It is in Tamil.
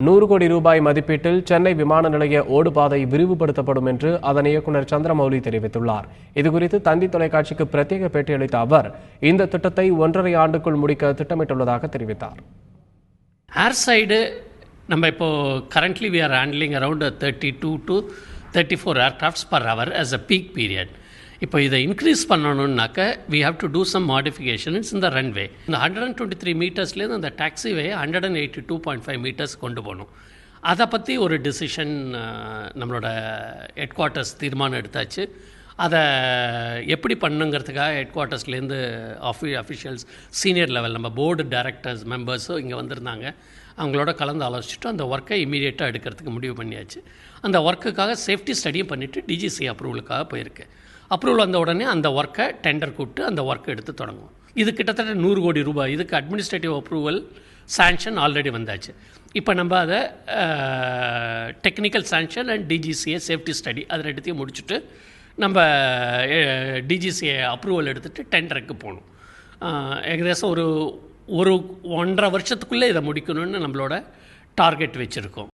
100 கோடி ரூபாய் மதிப்பீட்டில் சென்னை விமான நிலைய ஓடுபாதை விரிவுபடுத்தப்படும் என்று அதன் இயக்குநர் சந்திரமௌலி தெரிவித்துள்ளார். இதுகுறித்து தந்தி தொலைக்காட்சிக்கு பிரத்யேக பேட்டியளித்த அவர் இந்த திட்டத்தை 1.5 ஆண்டுக்குள் முடிக்க திட்டமிட்டுள்ளதாக தெரிவித்தார். ஏர் சைடு நம்ம இப்போ currently we are handling around 32 to 34 aircrafts per hour as a peak period. இப்போ இதை இன்க்ரீஸ் பண்ணணுன்னாக்க we have to do some modifications இந்த ரன்வே. இந்த 123 மீட்டர்ஸ்லேருந்து அந்த டாக்ஸிவே 182.5 மீட்டர்ஸ் கொண்டு போகணும். அதை பற்றி ஒரு டிசிஷன் நம்மளோட ஹெட் குவார்ட்டர்ஸ் தீர்மானம் எடுத்தாச்சு. அதை எப்படி பண்ணுங்கிறதுக்காக ஹெட் குவார்ட்டர்ஸ்லேருந்து அஃபிஷியல்ஸ் சீனியர் லெவல் நம்ம போர்டு டைரக்டர்ஸ் மெம்பர்ஸும் இங்கே வந்திருந்தாங்க. அவங்களோட கலந்து ஆலோசிச்சுட்டு அந்த ஒர்க்கை இமீடியட்டாக எடுக்கிறதுக்கு முடிவு பண்ணியாச்சு. அந்த ஒர்க்குக்காக சேஃப்டி ஸ்டடியும் பண்ணிவிட்டு டிஜிசி அப்ரூவலுக்காக போயிருக்கு. அப்ரூவல் வந்த உடனே அந்த ஒர்க்கை டெண்டர் கூப்பிட்டு அந்த ஒர்க்கை எடுத்து தொடங்கும். இது கிட்டத்தட்ட 100 கோடி ரூபாய். இதுக்கு அட்மினிஸ்ட்ரேட்டிவ் அப்ரூவல் சாங்ஷன் ஆல்ரெடி வந்தாச்சு. இப்போ நம்ம அதை technical sanction and DGCA safety study அதை எடுத்து முடிச்சுட்டு நம்ம டிஜிசிஏ அப்ரூவல் எடுத்துகிட்டு டெண்டருக்கு போகணும். ஏகദേശம் ஒரு 1.5 வருஷத்துக்குள்ளே இதை முடிக்கணும்னு நம்மளோட டார்கெட் வச்சுருக்கோம்.